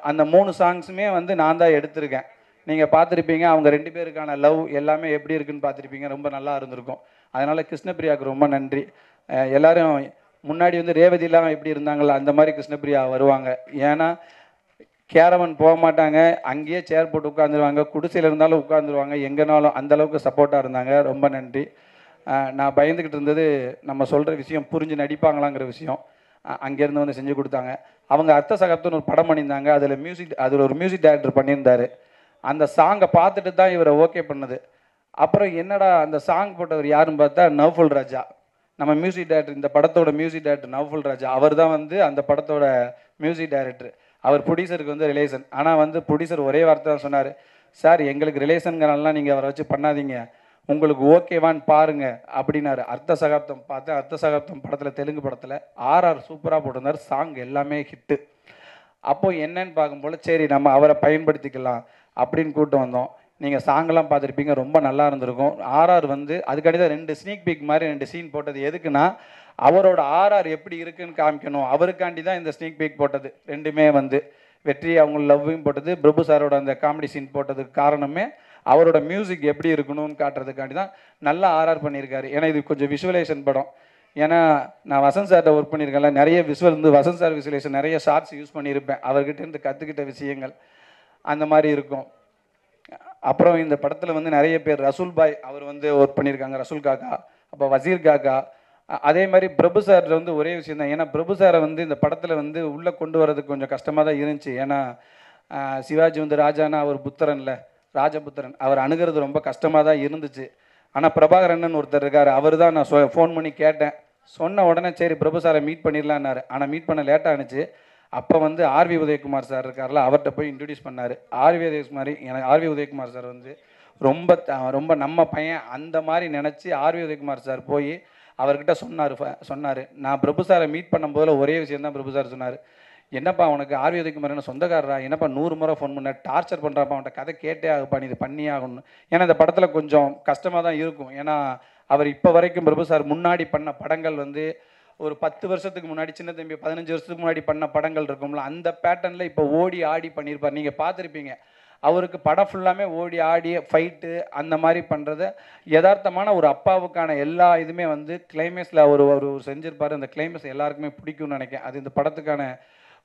அந்த 3 சாங்ஸுமே வந்து நான் தான் எடுத்திருக்கேன். நீங்கள் பார்த்துருப்பீங்க. அவங்க 2 பேருக்கான லவ் எல்லாமே எப்படி இருக்குன்னு பார்த்துருப்பீங்க. ரொம்ப நல்லா இருந்திருக்கும். அதனால் கிருஷ்ணபிரியாவுக்கு ரொம்ப நன்றி. எல்லோரும் முன்னாடி வந்து ரேவதிலாம் எப்படி இருந்தாங்களோ அந்த மாதிரி கிருஷ்ணபிரியா வருவாங்க. ஏன்னா கேரவன் போக மாட்டாங்க, அங்கேயே சேர் போட்டு உட்காந்துருவாங்க. குடிசையில் இருந்தாலும் உட்காந்துருவாங்க, எங்கேனாலும் அந்தளவுக்கு சப்போர்ட்டாக இருந்தாங்க. ரொம்ப நன்றி. நான் பயந்துக்கிட்டு இருந்தது நம்ம சொல்கிற விஷயம் புரிஞ்சு நடிப்பாங்களாங்கிற விஷயம். அங்கேருந்து வந்து செஞ்சு கொடுத்தாங்க. அவங்க அர்த்த சகாப்தம்னு ஒரு படம் பண்ணியிருந்தாங்க. அதில் ஒரு மியூசிக் டைரக்டர் பண்ணியிருந்தார். அந்த சாங்கை பார்த்துட்டு தான் இவரை ஓகே பண்ணது. அப்புறம் என்னடா அந்த சாங் போட்டவர் யாருன்னு பார்த்தா நவ்ஃபுல் ராஜா, நம்ம மியூசிக் டைரக்டர். இந்த படத்தோட மியூசிக் டைரக்டர் நவ்ஃபுல் ராஜா. அவர் தான் வந்து அந்த படத்தோட மியூசிக் டைரக்டர். அவர் ப்ரொடியூசருக்கு வந்து ரிலேஷன். ஆனால் வந்து ப்ரொடியூசர் ஒரே வார்த்தை தான் சொன்னார், சார் எங்களுக்கு ரிலேஷனுங்கிறனாலாம் நீங்கள் அவரை வச்சு பண்ணாதீங்க, உங்களுக்கு ஓகேவான்னு பாருங்க அப்படின்னாரு. அர்த்த சகாப்தம் பார்த்தேன். அர்த்த சகாப்தம் படத்தில், தெலுங்கு படத்தில் ஆர்ஆர் சூப்பராக போட்டிருந்தார். சாங் எல்லாமே ஹிட்டு. அப்போ என்னன்னு பார்க்கும்போது சரி நம்ம அவரை பயன்படுத்திக்கலாம் அப்படின்னு கூப்பிட்டு வந்தோம். நீங்கள் சாங்கெல்லாம் பார்த்துருப்பீங்க, ரொம்ப நல்லா இருந்திருக்கும். ஆர்ஆர் வந்து அதுக்காண்டி தான் 2 ஸ்னீக் பீக் மாதிரி 2 சீன் போட்டது. எதுக்குன்னா அவரோட ஆர்ஆர் எப்படி இருக்குன்னு காமிக்கணும். அவருக்காண்டி தான் இந்த ஸ்னீக் பீக் போட்டது. 2மே வந்து வெற்றி அவங்க லவ்வையும் போட்டது, பிரபு சாரோட அந்த காமெடி சீன் போட்டதுக்கு காரணமே அவரோட மியூசிக் எப்படி இருக்கணும்னு காட்டுறதுக்காண்டி தான். நல்லா ஆர்ஆர் பண்ணியிருக்காரு. ஏன்னா இது கொஞ்சம் விஷுவலைசேஷன் படம். ஏன்னா நான் வசந்த் சார்கிட்ட ஒர்க் பண்ணியிருக்கேன்ல, நிறைய விஷுவல் வந்து வசந்த் சார் விஷுவலைசேஷன் நிறைய ஷார்ட்ஸ் யூஸ் பண்ணியிருப்பேன். அவர்கிட்ட இருந்து கற்றுக்கிட்ட விஷயங்கள் அந்த மாதிரி இருக்கும். அப்புறம் இந்த படத்தில் வந்து நிறைய பேர், ரசூல் பாய் அவர் வந்து ஒர்க் பண்ணியிருக்காங்க, ரசூல் காக்கா, அப்போ வசீர் காக்கா. அதே மாதிரி பிரபு சார் வந்து ஒரே விஷயம் தான். ஏன்னா பிரபு சாரை வந்து இந்த படத்தில் வந்து உள்ளே கொண்டு வரதுக்கு கொஞ்சம் கஷ்டமாக தான் இருந்துச்சு. ஏன்னா சிவாஜி வந்து ராஜானா அவர் புத்திரன்ல, ராஜபுத்திரன், அவர் அணுகிறது ரொம்ப கஷ்டமாக தான் இருந்துச்சு. ஆனால் பிரபாகரன் ஒருத்தர் இருக்கார், அவர் தான் நான் ஃபோன் பண்ணி கேட்டேன். சொன்ன உடனே சரி பிரபு சாரை மீட் பண்ணிடலான்னாரு. ஆனால் மீட் பண்ண லேட்டாக இருந்துச்சு. அப்போ வந்து ஆர்வி உதயகுமார் சார் இருக்கார்ல, அவர்கிட்ட போய் இன்ட்ரடியூஸ் பண்ணார். ஆர்வி உதயகுமார் சார் வந்து ரொம்ப ரொம்ப நம்ம பையன் அந்த மாதிரி நினச்சி ஆர்வி உதயகுமார் சார் போய் அவர்கிட்ட சொன்னார். நான் பிரபு சாரை மீட் பண்ணும்போது ஒரே விஷயம் தான் பிரபு சார் சொன்னார். என்னப்பா உனக்கு ஆர்வி உதயகுமார் என்ன சொந்தக்காரரா, என்னப்பா 100 முறை ஃபோன் பண்ண, டார்ச்சர் பண்ணுறாப்பா, அவன்கிட்ட கதை கேட்டே ஆகுப்பா, நீ இது பண்ணியே ஆகணும். ஏன்னா இந்த படத்தில் கொஞ்சம் கஷ்டமாக தான் இருக்கும். ஏன்னா அவர் இப்போ வரைக்கும் பிரபு சார் முன்னாடி பண்ண படங்கள் வந்து ஒரு 10 வருஷத்துக்கு முன்னாடி, சின்ன தம்பி 15 வருஷத்துக்கு முன்னாடி பண்ண படங்கள் இருக்கும்ல, அந்த பேட்டர்னில் இப்போ ஓடி ஆடி பண்ணியிருப்பார். நீங்கள் பார்த்துருப்பீங்க. அவருக்கு படம் ஃபுல்லாமே ஓடி ஆடி ஃபைட்டு அந்த மாதிரி பண்ணுறது யதார்த்தமான ஒரு அப்பாவுக்கான எல்லா இதுவுமே வந்து கிளைமேக்ஸில் அவர் செஞ்சிருப்பார். அந்த கிளைமேக்ஸ் எல்லாருக்குமே பிடிக்கும்னு நினைக்கிறேன். அது இந்த படத்துக்கான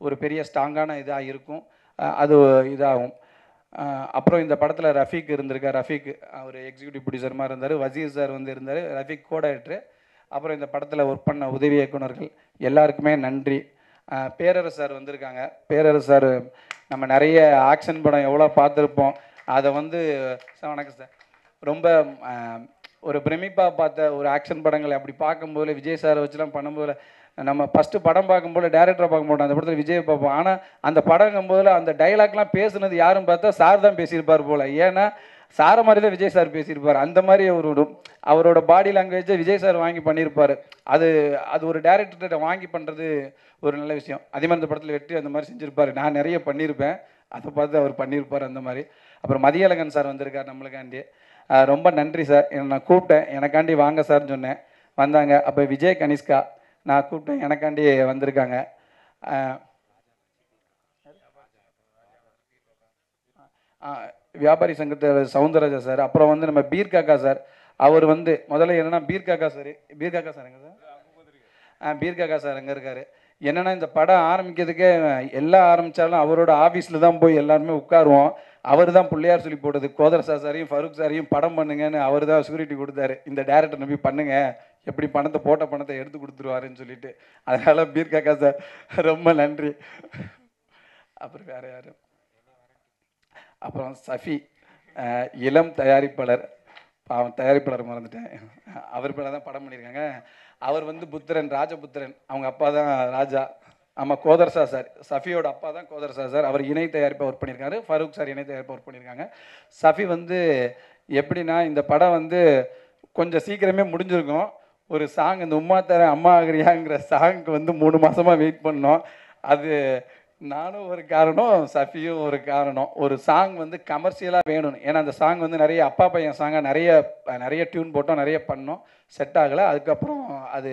ஒரு பெரிய ஸ்ட்ராங்கான இதாக இருக்கும். அது இதாகும். அப்புறம் இந்த படத்தில் ரஃபீக் இருந்திருக்கார். ரஃபீக் அவர் எக்ஸிக்யூட்டிவ் ப்ரொடியூசர் மாதிரி இருந்தார். வசீர் சார் வந்து இருந்தார். ரஃபீக் கோட ஆக்டர். அப்புறம் இந்த படத்தில் ஒர்க் பண்ண உதவி இயக்குனர்கள் எல்லாருக்குமே நன்றி. பேரரசு சார் வந்திருக்காங்க. பேரரசு சார் நம்ம நிறைய ஆக்ஷன் படம் எவ்வளோ பார்த்துருப்போம். அதை வந்து வணக்கம் சார், ரொம்ப ஒரு பிரமிப்பாக பார்த்த ஒரு ஆக்ஷன் படங்களை அப்படி பார்க்கும்போது விஜய் சாரை வச்சுலாம் பண்ணும்போது நம்ம ஃபஸ்ட்டு படம் பார்க்கும்போது டேரக்டரை பார்க்க மாட்டோம், அந்த படத்தில் விஜய் பார்ப்போம். ஆனால் அந்த படங்கும்போது அந்த டைலாக்லாம் பேசுனது யாரும் பார்த்தா சார் தான் பேசியிருப்பார் போல். ஏன்னா சாரை மாதிரி தான் விஜய் சார் பேசியிருப்பார். அந்த மாதிரி அவரோட பாடி லாங்குவேஜை விஜய் சார் வாங்கி பண்ணியிருப்பார். அது ஒரு டேரக்டர்கிட்ட வாங்கி பண்ணுறது ஒரு நல்ல விஷயம். அதே மாதிரி இந்த படத்தில் வெற்றி அந்த மாதிரி செஞ்சுருப்பார். நான் நிறைய பண்ணியிருப்பேன், அதை பார்த்து அவர் பண்ணியிருப்பார் அந்த மாதிரி. அப்புறம் மதியழகன் சார் வந்திருக்கார் நம்மளுக்காண்டி. ரொம்ப நன்றி சார். நான் கூப்பிட்டேன், எனக்காண்டி வாங்க சார்னு சொன்னேன், வந்தாங்க. அப்போ விஜய் கனிஷ்கா நான் கூப்பிட்டேன், எனக்காண்டி வந்திருக்காங்க. வியாபாரி சங்கத்தை சவுந்தரராஜா சார். அப்புறம் வந்து நம்ம பீர் காக்கா சார். அவர் வந்து முதல்ல என்னென்னா பீர் காக்கா சார் எங்கே சார்? பீர் காக்கா சார் எங்கே இருக்கார்? என்னென்னா இந்த படம் ஆரம்பிக்கிறதுக்கே எல்லாம் ஆரம்பித்தாலும் அவரோட ஆஃபீஸில் தான் போய் எல்லாருமே உட்காருவோம். அவர் தான் பிள்ளையார் சொல்லி போட்டது. கோதரசா சாரையும் ஃபருக் சாரையும் படம் பண்ணுங்கன்னு அவர் தான் செக்யூரிட்டி கொடுத்தாரு. இந்த டேரக்டர் நம்பி பண்ணுங்க, எப்படி பணத்தை போட்ட பணத்தை எடுத்து கொடுத்துருவாருன்னு சொல்லிட்டு. அதனால் பீர் காக்கா சார் ரொம்ப நன்றி. அப்புறம் வேறு யார்? அப்புறம் சஃபி, இளம் தயாரிப்பாளர். அவன் தயாரிப்பாளர் மறந்துட்டேன், அவர் பேர தான் படம் பண்ணியிருக்காங்க. அவர் வந்து புத்திரன், ராஜபுத்திரன், அவங்க அப்பா தான் ராஜா. ஆமாம், கோதர்சா சார், சஃபியோட அப்பா தான் கோதர்சா சார். அவர் இணை தயாரிப்பாக ஒர்க் பண்ணியிருக்காரு. ஃபருக் சார் இணை தயாரிப்பாக ஒர்க் பண்ணியிருக்காங்க. சஃபி வந்து எப்படின்னா இந்த படம் வந்து கொஞ்சம் சீக்கிரமே முடிஞ்சிருக்கும். ஒரு சாங், இந்த உம்மா தர அம்மா ஆகிறியாங்கிற சாங்க்கு வந்து 3 மாதமாக வெயிட் பண்ணோம். அது நானும் ஒரு காரணம், சஃபியும் ஒரு காரணம். ஒரு சாங் வந்து கமர்ஷியலாக வேணும். ஏன்னா அந்த சாங் வந்து நிறைய அப்பா பையன் சாங்காக நிறைய டியூன் போட்டோம், நிறைய பண்ணோம், செட் ஆகலை. அதுக்கப்புறம் அது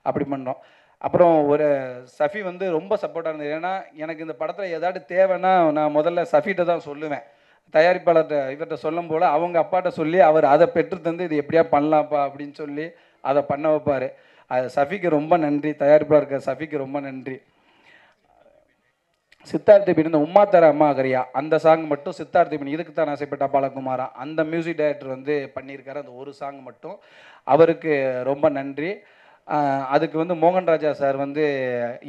அப்படி பண்ணோம். அப்புறம் ஒரு சஃபி வந்து ரொம்ப சப்போர்ட்டாக இருந்தது. ஏன்னா எனக்கு இந்த படத்தில் ஏதாவது தேவைன்னா நான் முதல்ல சஃபிகிட்ட தான் சொல்லுவேன். தயாரிப்பாளர்கிட்ட இவர்கிட்ட சொல்லும் போல் அவங்க அப்பாட்ட சொல்லி அவர் அதை பெற்று தந்து இது எப்படியா பண்ணலாம்ப்பா அப்படின்னு சொல்லி அதை பண்ண வைப்பார். அது சஃபிக்கு ரொம்ப நன்றி. தயாரிப்பாளர் இருக்க சஃபிக்கு ரொம்ப நன்றி. சித்தார்த்தி பின் இந்த உம்மா தர அம்மா ஆகரியா அந்த சாங் மட்டும் சித்தார்த்தி பின் இதுக்கு தான் ஆசைப்பட்டா பாலகுமாரா அந்த மியூசிக் டைரக்டர் வந்து பண்ணியிருக்காரு. அந்த ஒரு சாங் மட்டும் அவருக்கு ரொம்ப நன்றி. அதுக்கு வந்து மோகன்ராஜா சார் வந்து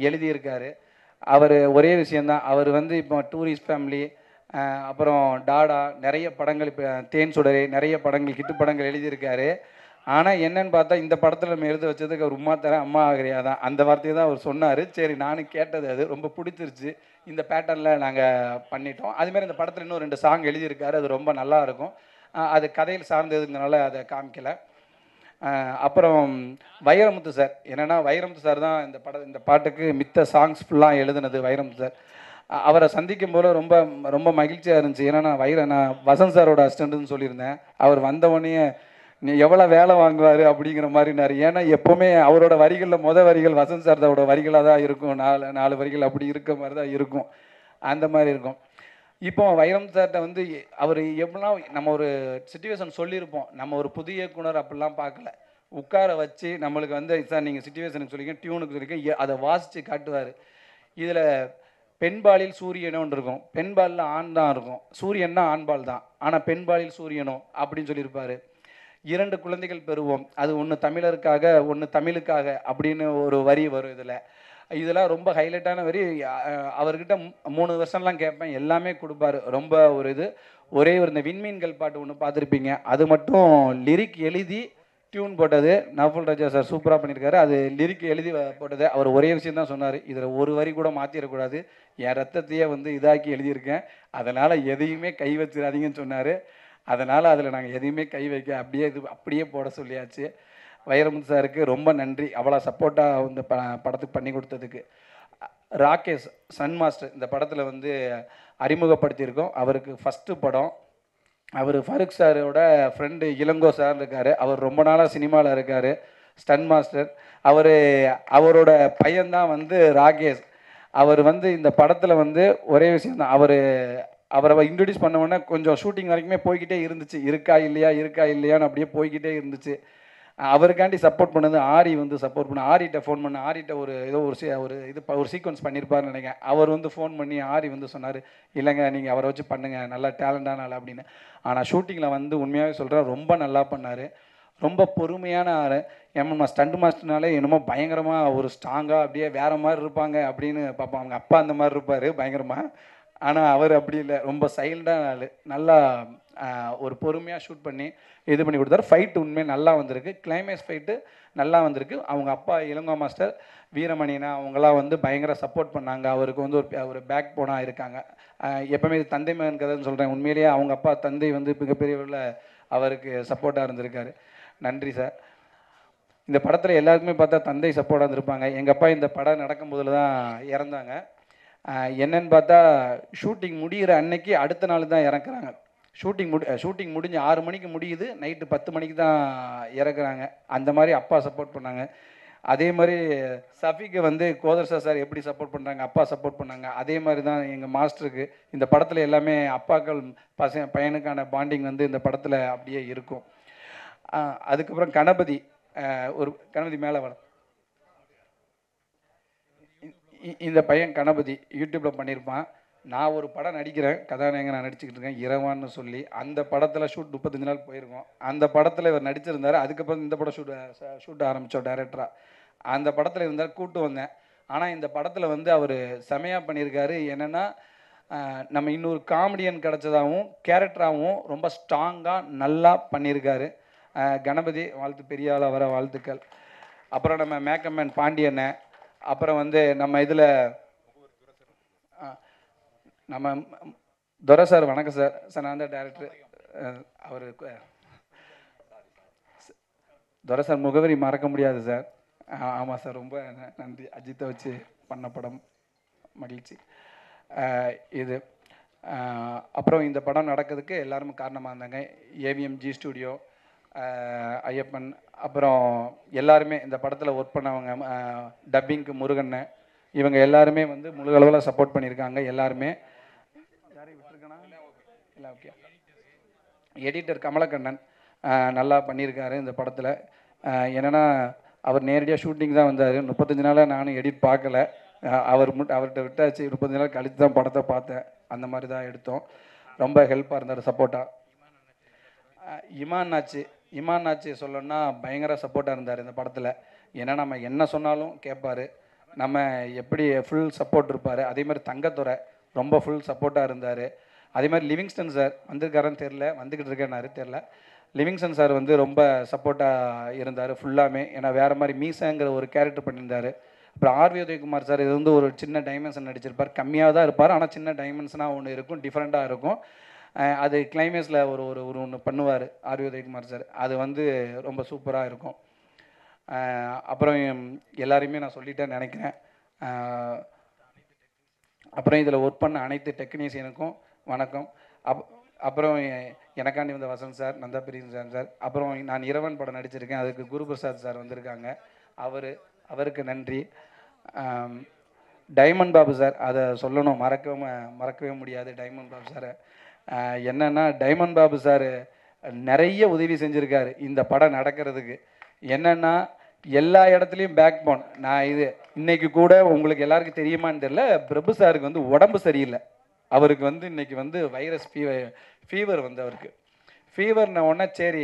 எழுதியிருக்காரு. அவர் ஒரே விஷயந்தான், அவர் வந்து இப்போ டூரிஸ்ட் ஃபேமிலி, அப்புறம் டாடா, நிறைய படங்கள், இப்போ தேன் சுடரே, நிறைய படங்கள், ஹிட்டு படங்கள் எழுதியிருக்காரு. ஆனால் என்னன்னு பார்த்தா இந்த படத்தில் நம்ம எழுத வச்சதுக்கு அவர் உம்மா தர அம்மா ஆகிறியா தான், அந்த வார்த்தையை தான் அவர் சொன்னார். சரி, நானும் கேட்டது, அது ரொம்ப பிடிச்சிருச்சு. இந்த பேட்டர்னில் நாங்கள் பண்ணிட்டோம். அதுமாரி இந்த படத்தில் இன்னும் 2 சாங் எழுதியிருக்காரு, அது ரொம்ப நல்லா இருக்கும். அது கதையில் சார்ந்ததுங்கனால அதை காமிக்கலை. அப்புறம் வைரமுத்து சார், என்னென்னா வைரமுத்து சார் தான் இந்த பாட்டுக்கு மித்த சாங்ஸ் ஃபுல்லாக எழுதுனது வைரமுத்து சார். அவரை சந்திக்கும் போது ரொம்ப ரொம்ப மகிழ்ச்சியாக இருந்துச்சு. ஏன்னா நான் வசந்த் சாரோட அசிஸ்டண்ட்டுன்னு சொல்லியிருந்தேன். அவர் வந்தவொடனே நீ எவ்வளோ வேலை வாங்குவார் அப்படிங்கிற மாதிரினாரு. ஏன்னா எப்போவுமே அவரோட வரிகளில் வரிகள் வசந்த் சாரோட வரிகளாக தான் இருக்கும். நாலு வரிகள் அப்படி இருக்க மாதிரி தான் இருக்கும், அந்த மாதிரி இருக்கும். இப்போ வைரமுத்து சார்கிட்ட வந்து அவர் எப்படின்னா நம்ம ஒரு சிச்சுவேஷன் சொல்லியிருப்போம், நம்ம ஒரு புதிய இயக்குனர் அப்படிலாம் பார்க்கல. உட்கார வச்சு நம்மளுக்கு வந்து சார் நீங்கள் சிச்சுவேஷனுக்கு சொல்லிக்க டியூனுக்கு சொல்லிக்க அதை வாசித்து காட்டுவார். இதில் பெண்பாலில் சூரியனோ ஒன்று இருக்கும், பெண்பாலில் ஆண் தான் இருக்கும், சூரியன்னா ஆண்பால் தான், ஆனால் பெண்பாலில் சூரியனோ அப்படின்னு சொல்லியிருப்பார். 2 குழந்தைகள் பெறுவோம், அது ஒன்று தமிழருக்காக ஒன்று தமிழுக்காக அப்படின்னு ஒரு வரி வரும். இதெல்லாம் ரொம்ப ஹைலைட்டான வரி. அவர்கிட்ட 3 வருஷம்லாம் கேட்பேன், எல்லாமே கொடுப்பாரு. ரொம்ப ஒரு ஒரே ஒரு இந்த விண்மீன்கள் பாட்டு ஒன்று பார்த்துருப்பீங்க, அது மட்டும் லிரிக் எழுதி டியூன் போட்டது நவஃபுல் ராஜா சார் சூப்பராக பண்ணியிருக்காரு. அது லிரிக் எழுதி போட்டது. அவர் ஒரே விஷயம் தான் சொன்னார், இதில் ஒரு வரி கூட மாற்றிடக்கூடாது, என் ரத்தத்தையே இதாக்கி எழுதியிருக்கேன், அதனால் எதையுமே கை வச்சிடாதீங்கன்னு சொன்னார். அதனால் அதில் நாங்கள் எதையுமே கை வைக்க அப்படியே போட சொல்லியாச்சு. வைரமுத்து சாருக்கு ரொம்ப நன்றி, அவ்வளோ சப்போர்ட்டாக இந்த படத்துக்கு பண்ணி கொடுத்ததுக்கு. ராகேஷ் சன் மாஸ்டர் இந்த படத்தில் அறிமுகப்படுத்தியிருக்கோம். அவருக்கு ஃபஸ்ட்டு படம். அவர் ஃபருக் சாரோட ஃப்ரெண்டு இளங்கோ சார் இருக்கார், அவர் ரொம்ப நாளாக சினிமாவில் இருக்கார், ஸ்டன் மாஸ்டர். அவரோட பையன்தான் ராகேஷ். அவர் இந்த படத்தில் ஒரே விஷயந்தான், அவரை இன்ட்ரடியூஸ் பண்ண உடனே கொஞ்சம் ஷூட்டிங் வரைக்குமே போய்கிட்டே இருந்துச்சு, இருக்கா இல்லையான்னு அப்படியே போய்கிட்டே இருந்துச்சு. அவருக்காண்டி சப்போர்ட் பண்ணது ஆரி சப்போர்ட் பண்ண. ஆரிட்ட ஃபோன் பண்ண, ஆரிட்ட ஒரு சீக்வன்ஸ் பண்ணியிருப்பாருன்னு நினைக்கிறேன். அவர் ஃபோன் பண்ணி ஆரி சொன்னார், இல்லைங்க நீங்கள் அவரை வச்சு பண்ணுங்கள், நல்லா டேலண்டான ஆள் அப்படின்னு. ஆனால் ஷூட்டிங்கில் உண்மையாகவே சொல்கிறேன், ரொம்ப நல்லா பண்ணார், ரொம்ப பொறுமையான ஆள். ஏமா ஸ்டண்ட் மாஸ்டர்னாலே என்னமோ பயங்கரமாக ஒரு ஸ்ட்ராங்காக அப்படியே வேறு மாதிரி இருப்பாங்க அப்படின்னு பார்ப்போம், அவங்க அப்பா அந்த மாதிரி இருப்பார் பயங்கரமாக. ஆனால் அவர் அப்படி இல்லை, ரொம்ப சைல்டான ஆள். நல்லா ஒரு பொறுமையாக ஷூட் பண்ணி பண்ணி கொடுத்தாரு. ஃபைட்டு உண்மையாக நல்லா வந்திருக்கு, கிளைமேக்ஸ் ஃபைட்டு நல்லா வந்திருக்கு. அவங்க அப்பா இளங்கோ மாஸ்டர், வீரமணினா அவங்களாம் பயங்கர சப்போர்ட் பண்ணாங்க. அவருக்கு ஒரு பேக் போனாக இருக்காங்க. எப்போவுமே இது தந்தை மகன் கதைன்னு சொல்கிறேன், உண்மையிலேயே அவங்க அப்பா தந்தை மிகப்பெரிய அவருக்கு சப்போர்ட்டாக இருந்திருக்காரு. நன்றி சார். இந்த படத்தில் எல்லாருக்குமே பார்த்தா தந்தை சப்போர்ட்டாக இருந்திருப்பாங்க. எங்கள் அப்பா இந்த படம் நடக்கும்போதில் தான் இறந்தாங்க. என்னன்னு பார்த்தா ஷூட்டிங் முடிகிற அன்னைக்கு அடுத்த நாள் தான் இறக்குறாங்க. ஷூட்டிங் முடிஞ்சு 6 மணிக்கு முடியுது, நைட்டு 10 மணிக்கு தான் இறக்குறாங்க. அந்த மாதிரி அப்பா சப்போர்ட் பண்ணாங்க. அதே மாதிரி சஃபிக்கு கோதர்ஷா சார் எப்படி சப்போர்ட் பண்ணுறாங்க, அப்பா சப்போர்ட் பண்ணாங்க. அதே மாதிரி தான் எங்கள் மாஸ்டருக்கு இந்த படத்தில் எல்லாமே அப்பாக்கள் பையனுக்கான பாண்டிங் இந்த படத்தில் அப்படியே இருக்கும். அதுக்கப்புறம் கணபதி மேலே வர இந்த பையன் கணபதி யூடியூப்பில் பண்ணியிருப்பான். நான் ஒரு படம் நடிக்கிறேன், கதாநாயகன் நான் நடிச்சுக்கிட்டு இருக்கேன், இரவான்னு சொல்லி. அந்த படத்தில் ஷூட் 35 நாள் போயிருக்கோம். அந்த படத்தில் இவர் நடிச்சிருந்தார். அதுக்கப்புறம் இந்த படம் ஷூட் ஆரம்பித்தோம் டைரக்டராக. அந்த படத்தில் இருந்தால் கூப்பிட்டு வந்தேன். ஆனால் இந்த படத்தில் அவர் செமையாக பண்ணியிருக்காரு. என்னென்னா நம்ம இன்னொரு காமெடியன் கிடச்சதாகவும் கேரக்டராகவும் ரொம்ப ஸ்ட்ராங்காக நல்லா பண்ணியிருக்காரு. கணபதி வாழ்த்து, பெரிய ஆளாக வர வாழ்த்துக்கள். அப்புறம் நம்ம மேக்கம்மேன் பாண்டியனை, அப்புறம் நம்ம இதில் நம்ம துரை சார், வணக்கம் சார். சார் நான் தான் டேரக்டர். அவர் துரை சார் முகவரி மறக்க முடியாது சார். ஆமாம் சார், ரொம்ப நன்றி. அஜித்தை வச்சு பண்ண படம், மகிழ்ச்சி. இது அப்புறம் இந்த படம் நடக்கிறதுக்கு எல்லாருமே காரணமாக இருந்தாங்க. ஏவிஎம்ஜி ஸ்டுடியோ, ஐயப்பன், அப்புறம் எல்லாருமே இந்த படத்தில் ஒர்க் பண்ணவங்க, டப்பிங்க்கு முருகண்ணன், இவங்க எல்லாருமே முழுகளவில் சப்போர்ட் பண்ணியிருக்காங்க. எல்லாருமே யாரையும் விட்டுருக்கனா இல்லை, ஓகே. எடிட்டர் கமலக்கண்ணன் நல்லா பண்ணியிருக்காரு இந்த படத்தில். என்னென்னா அவர் நேரடியாக ஷூட்டிங் தான் வந்தார். 35 நாளாக நானும் எடிட் பார்க்கல, அவர்கிட்ட விட்டாச்சு. 35 நாள் கழித்து தான் படத்தை பார்த்தேன். அந்த மாதிரி தான் எடுத்தோம். ரொம்ப ஹெல்ப்பாக இருந்தார், சப்போர்ட்டாக. இமான் ஆச்சு சொல்லணும்னா பயங்கர சப்போர்ட்டாக இருந்தார் இந்த படத்தில். ஏன்னா நம்ம என்ன சொன்னாலும் கேட்பார், நம்ம எப்படி ஃபுல் சப்போர்ட் இருப்பார். அதே மாதிரி தங்கத்துறை ரொம்ப ஃபுல் சப்போர்ட்டாக இருந்தார். அதே மாதிரி லிவிங்ஸ்டன் சார் வந்திருக்காருன்னு தெரில, வந்துக்கிட்டு இருக்கேன்னாரு தெரில. லிவிங்ஸ்டன் சார் ரொம்ப சப்போர்ட்டாக இருந்தார் ஃபுல்லாமே. ஏன்னா வேறு மாதிரி மீசாங்கிற ஒரு கேரக்டர் பண்ணியிருந்தார். அப்புறம் ஆர்வி உதயகுமார் சார் இது ஒரு சின்ன டைமென்ஷன் நடிச்சிருப்பார், கம்மியாக தான் இருப்பார், ஆனால் சின்ன டைமென்ஷனாக ஒன்று இருக்கும், டிஃப்ரெண்ட்டாக இருக்கும். அது கிளைமேக்ஸில் ஒரு ஒரு ஒரு ஒன்று பண்ணுவார் ஆர் உதயகுமார் சார். அது வந்து ரொம்ப சூப்பராக இருக்கும். அப்புறம் எல்லாரையுமே நான் சொல்லிட்டேன்னு நினைக்கிறேன். அப்புறம் இதில் ஒர்க் பண்ண அனைத்து டெக்னீஷியனுக்கும் வணக்கம். அப்புறம் எனக்காண்டி வந்த வசந்த் சார், நந்தா பிரியன் சார், அப்புறம் நான் இரவன் படம் நடிச்சிருக்கேன், அதுக்கு குருபிரசாத் சார் வந்திருக்காங்க, அவருக்கு நன்றி. டைமண்ட் பாபு சார், அதை சொல்லணும், மறக்கவே முடியாது டைமண்ட் பாபு சார். என்னென்னா டைமண்ட் பாபு சார் நிறைய உதவி செஞ்சுருக்காரு இந்த படம் நடக்கிறதுக்கு. என்னென்னா எல்லா இடத்துலையும் பேக் போன். நான் இன்னைக்கு கூட உங்களுக்கு எல்லாருக்கும் தெரியுமான்னு தெரியல, பிரபு சாருக்கு வந்து உடம்பு சரியில்லை. அவருக்கு வந்து இன்னைக்கு வந்து வைரஸ் ஃபீவர் வந்து அவருக்கு ஃபீவர்ன உடனே சரி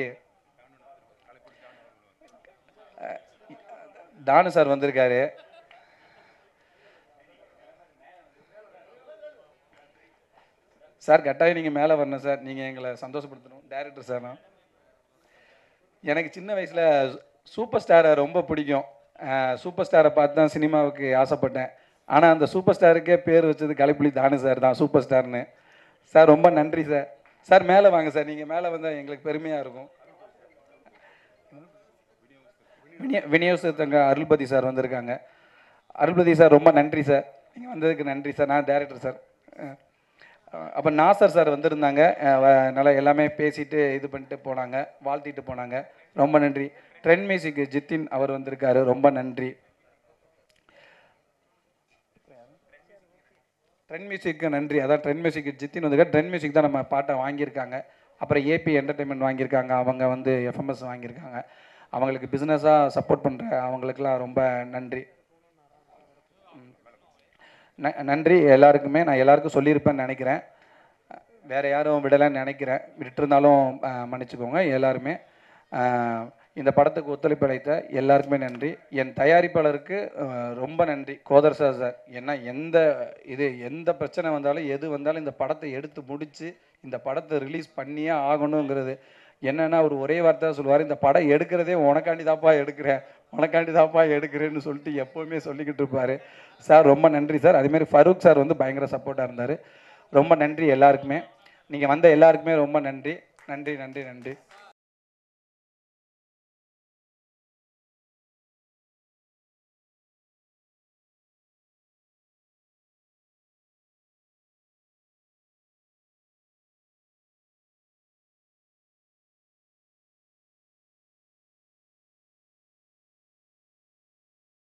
தானு சார் வந்திருக்காரு. சார் கட்டாயம் நீங்கள் மேலே வரணும் சார், நீங்கள் எங்களை சந்தோஷப்படுத்தணும். டைரக்டர் சார், எனக்கு சின்ன வயசில் சூப்பர் ஸ்டாரை ரொம்ப பிடிக்கும். சூப்பர் ஸ்டாரை பார்த்து தான் சினிமாவுக்கு ஆசைப்பட்டேன். ஆனால் அந்த சூப்பர் ஸ்டாருக்கே பேர் வச்சது கலைப்புலி தானு சார் தான் சூப்பர் ஸ்டார்னு. சார் ரொம்ப நன்றி சார். சார் மேலே வாங்க சார், நீங்கள் மேலே வந்தால் எங்களுக்கு பெருமையாக இருக்கும். விநியோகத்தங்க அருள்பதி சார் வந்திருக்காங்க. அருள்பதி சார் ரொம்ப நன்றி சார், நீங்கள் வந்ததுக்கு நன்றி சார். நான் டைரக்டர் சார். அப்போ நாசர் சார் வந்திருந்தாங்க, நல்லா எல்லாமே பேசிட்டு இது பண்ணிட்டு போனாங்க, வாழ்த்திட்டு போனாங்க. ரொம்ப நன்றி. ட்ரெண்ட் மியூசிக் ஜித்தின் அவர் வந்திருக்காரு, ரொம்ப நன்றி. ட்ரெண்ட் மியூசிக்கு நன்றி. அதான் ட்ரெண்ட் மியூசிக் ஜித்தின் வந்திருக்காரு. ட்ரெண்ட் மியூசிக் தான் நம்ம பாட்டை வாங்கியிருக்காங்க. அப்புறம் ஏபி என்டர்டெயின்மெண்ட் வாங்கியிருக்காங்க, அவங்க வந்து எஃப்எம்எஸ் வாங்கியிருக்காங்க. அவங்களுக்கு பிஸ்னஸாக சப்போர்ட் பண்ணுற அவங்களுக்கெல்லாம் ரொம்ப நன்றி. நன்றி எல்லாருக்குமே. நான் எல்லாருக்கும் சொல்லியிருப்பேன்னு நினைக்கிறேன், வேறு யாரும் விடலைன்னு நினைக்கிறேன். விட்டுருந்தாலும் மன்னிச்சுக்கோங்க. எல்லாருமே இந்த படத்துக்கு ஒத்துழைப்பு அளித்த எல்லாருக்குமே நன்றி. என் தயாரிப்பாளருக்கு ரொம்ப நன்றி, கோதர் சார். ஏன்னா எந்த பிரச்சனை வந்தாலும் எது வந்தாலும் இந்த படத்தை எடுத்து முடித்து இந்த படத்தை ரிலீஸ் பண்ணியே ஆகணுங்கிறது. என்னென்னா அவர் ஒரே வார்த்தை சொல்லுவார், இந்த படம் எடுக்கிறதே உனக்காண்டி தாப்பா எடுக்கிறேன்னு சொல்லிட்டு எப்போவுமே சொல்லிக்கிட்டு இருப்பார். சார் ரொம்ப நன்றி சார். அதேமாதிரி ஃபரூக் சார் வந்து பயங்கர சப்போர்ட்டாக இருந்தார். ரொம்ப நன்றி எல்லாருக்குமே. நீங்கள் வந்த எல்லாருக்குமே ரொம்ப நன்றி.